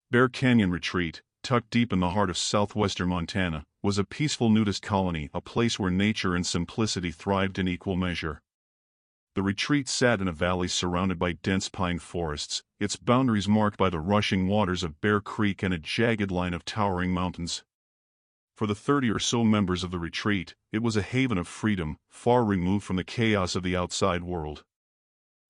Bear Canyon Retreat, tucked deep in the heart of southwestern Montana, was a peaceful nudist colony, a place where nature and simplicity thrived in equal measure. The retreat sat in a valley surrounded by dense pine forests, its boundaries marked by the rushing waters of Bear Creek and a jagged line of towering mountains. For the 30 or so members of the retreat, it was a haven of freedom, far removed from the chaos of the outside world.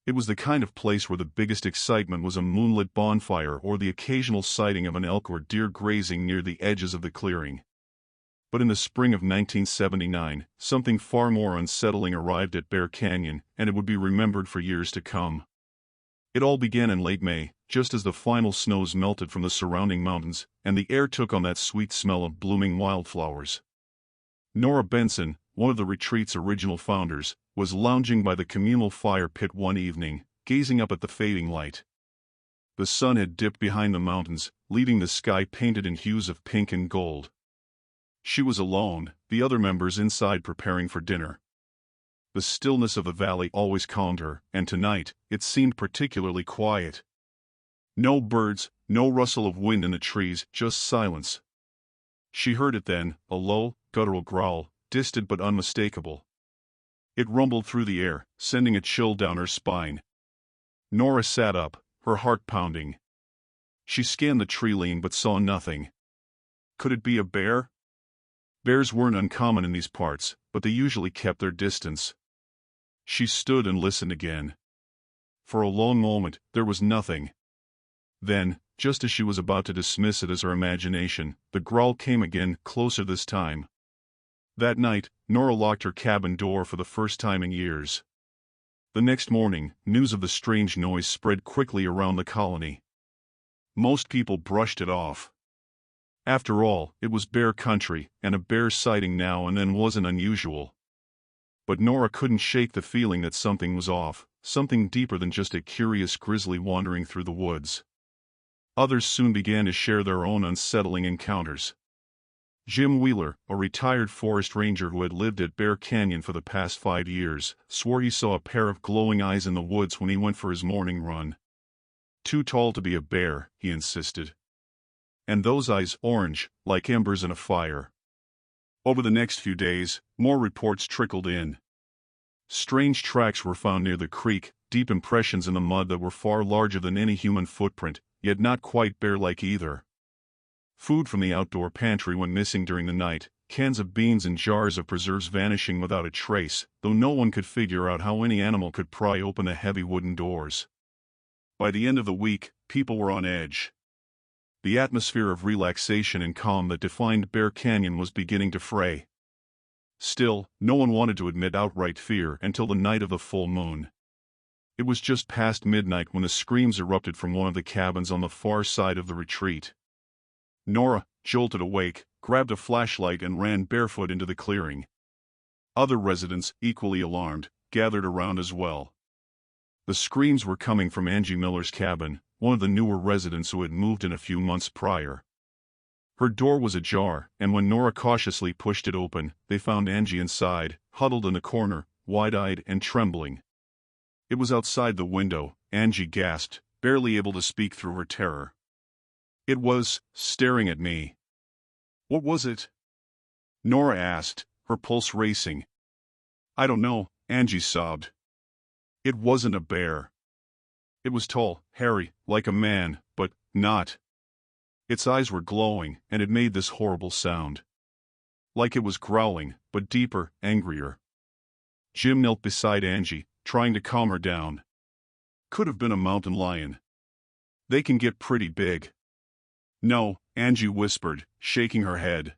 It was the kind of place where the biggest excitement was a moonlit bonfire or the occasional sighting of an elk or deer grazing near the edges of the clearing. But in the spring of 1979, something far more unsettling arrived at Bear Canyon, and it would be remembered for years to come. It all began in late May, just as the final snows melted from the surrounding mountains, and the air took on that sweet smell of blooming wildflowers. Nora Benson, one of the retreat's original founders, was lounging by the communal fire pit one evening, gazing up at the fading light. The sun had dipped behind the mountains, leaving the sky painted in hues of pink and gold. She was alone, the other members inside preparing for dinner. The stillness of the valley always calmed her, and tonight, it seemed particularly quiet. No birds, no rustle of wind in the trees, just silence. She heard it then, a low, guttural growl, distant but unmistakable. It rumbled through the air, sending a chill down her spine. Nora sat up, her heart pounding. She scanned the tree line but saw nothing. Could it be a bear? Bears weren't uncommon in these parts, but they usually kept their distance. She stood and listened again. For a long moment, there was nothing. Then, just as she was about to dismiss it as her imagination, the growl came again, closer this time. That night, Nora locked her cabin door for the first time in years. The next morning, news of the strange noise spread quickly around the colony. Most people brushed it off. After all, it was bear country, and a bear sighting now and then wasn't unusual. But Nora couldn't shake the feeling that something was off, something deeper than just a curious grizzly wandering through the woods. Others soon began to share their own unsettling encounters. Jim Wheeler, a retired forest ranger who had lived at Bear Canyon for the past 5 years, swore he saw a pair of glowing eyes in the woods when he went for his morning run. Too tall to be a bear, he insisted. And those eyes orange, like embers in a fire. Over the next few days, more reports trickled in. Strange tracks were found near the creek, deep impressions in the mud that were far larger than any human footprint, yet not quite bear-like either. Food from the outdoor pantry went missing during the night, cans of beans and jars of preserves vanishing without a trace, though no one could figure out how any animal could pry open the heavy wooden doors. By the end of the week, people were on edge. The atmosphere of relaxation and calm that defined Bear Canyon was beginning to fray. Still, no one wanted to admit outright fear until the night of the full moon. It was just past midnight when the screams erupted from one of the cabins on the far side of the retreat. Nora, jolted awake, grabbed a flashlight and ran barefoot into the clearing. Other residents, equally alarmed, gathered around as well. The screams were coming from Angie Miller's cabin, one of the newer residents who had moved in a few months prior. Her door was ajar, and when Nora cautiously pushed it open, they found Angie inside, huddled in the corner, wide-eyed and trembling. It was outside the window, Angie gasped, barely able to speak through her terror. It was staring at me. What was it? Nora asked, her pulse racing. I don't know, Angie sobbed. It wasn't a bear. It was tall, hairy, like a man, but not. Its eyes were glowing, and it made this horrible sound. Like it was growling, but deeper, angrier. Jim knelt beside Angie, trying to calm her down. Could have been a mountain lion. They can get pretty big. No, Angie whispered, shaking her head.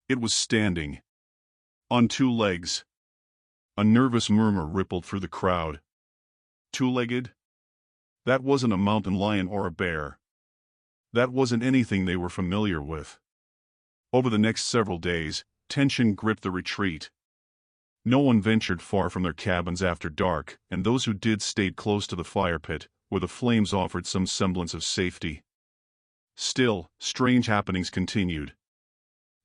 It was standing. On 2 legs. A nervous murmur rippled through the crowd. 2-legged? That wasn't a mountain lion or a bear. That wasn't anything they were familiar with. Over the next several days, tension gripped the retreat. No one ventured far from their cabins after dark, and those who did stayed close to the fire pit, where the flames offered some semblance of safety. Still, strange happenings continued.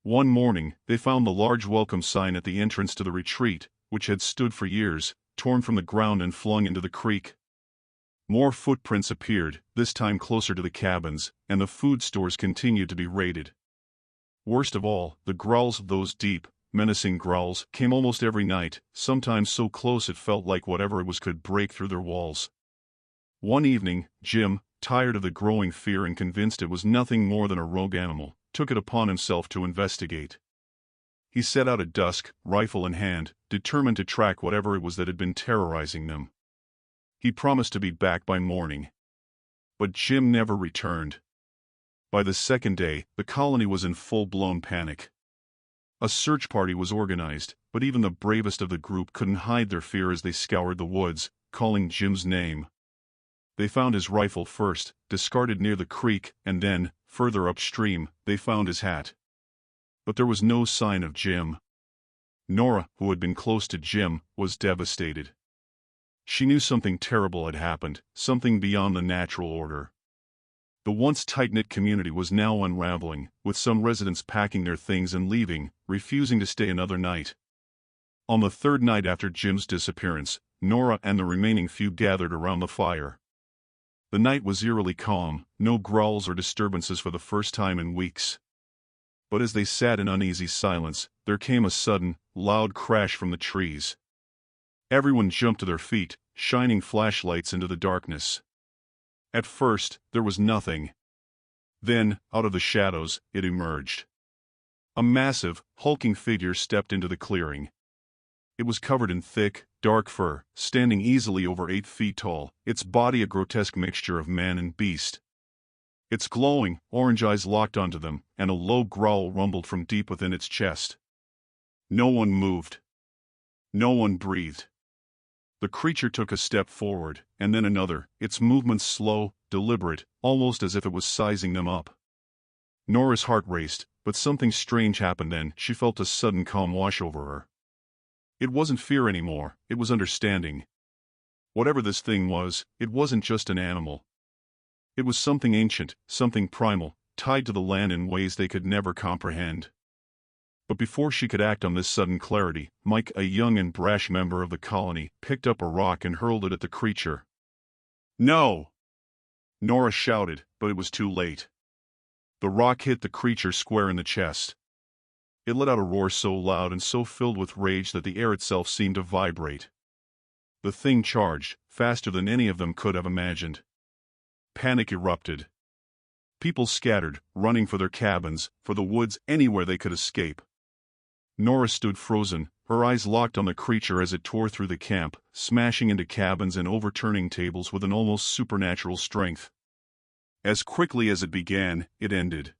One morning, they found the large welcome sign at the entrance to the retreat, which had stood for years, torn from the ground and flung into the creek. More footprints appeared, this time closer to the cabins, and the food stores continued to be raided. Worst of all, the growls of those deep, menacing growls came almost every night, sometimes so close it felt like whatever it was could break through their walls. One evening, Jim, tired of the growing fear and convinced it was nothing more than a rogue animal, took it upon himself to investigate. He set out at dusk, rifle in hand, determined to track whatever it was that had been terrorizing them. He promised to be back by morning. But Jim never returned. By the second day, the colony was in full-blown panic. A search party was organized, but even the bravest of the group couldn't hide their fear as they scoured the woods, calling Jim's name. They found his rifle first, discarded near the creek, and then, further upstream, they found his hat. But there was no sign of Jim. Nora, who had been close to Jim, was devastated. She knew something terrible had happened, something beyond the natural order. The once tight-knit community was now unraveling, with some residents packing their things and leaving, refusing to stay another night. On the third night after Jim's disappearance, Nora and the remaining few gathered around the fire. The night was eerily calm, no growls or disturbances for the first time in weeks. But as they sat in uneasy silence, there came a sudden, loud crash from the trees. Everyone jumped to their feet, shining flashlights into the darkness. At first, there was nothing. Then, out of the shadows, it emerged. A massive, hulking figure stepped into the clearing. It was covered in thick, dark fur, standing easily over 8 feet tall, its body a grotesque mixture of man and beast. Its glowing, orange eyes locked onto them, and a low growl rumbled from deep within its chest. No one moved. No one breathed. The creature took a step forward, and then another, its movements slow, deliberate, almost as if it was sizing them up. Nora's heart raced, but something strange happened then. She felt a sudden calm wash over her. It wasn't fear anymore, it was understanding. Whatever this thing was, it wasn't just an animal. It was something ancient, something primal, tied to the land in ways they could never comprehend. But before she could act on this sudden clarity, Mike, a young and brash member of the colony, picked up a rock and hurled it at the creature. "No!" Nora shouted, but it was too late. The rock hit the creature square in the chest. It let out a roar so loud and so filled with rage that the air itself seemed to vibrate. The thing charged, faster than any of them could have imagined. Panic erupted. People scattered, running for their cabins, for the woods, anywhere they could escape. Nora stood frozen, her eyes locked on the creature as it tore through the camp, smashing into cabins and overturning tables with an almost supernatural strength. As quickly as it began, it ended.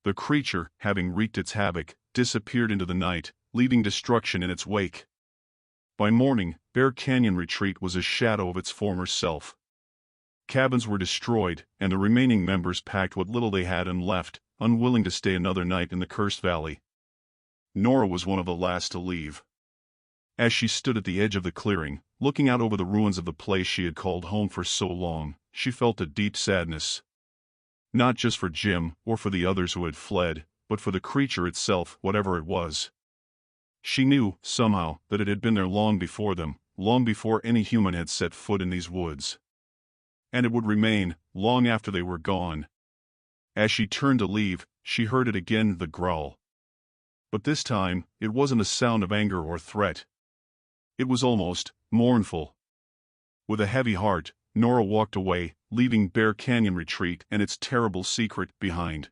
The creature, having wreaked its havoc, disappeared into the night, leaving destruction in its wake. By morning, Bear Canyon Retreat was a shadow of its former self. Cabins were destroyed, and the remaining members packed what little they had and left, unwilling to stay another night in the cursed valley. Nora was one of the last to leave. As she stood at the edge of the clearing, looking out over the ruins of the place she had called home for so long, she felt a deep sadness. Not just for Jim, or for the others who had fled, but for the creature itself, whatever it was. She knew, somehow, that it had been there long before them, long before any human had set foot in these woods. And it would remain, long after they were gone. As she turned to leave, she heard it again, the growl. But this time, it wasn't a sound of anger or threat. It was almost mournful. With a heavy heart, Nora walked away, leaving Bear Canyon Retreat and its terrible secret behind.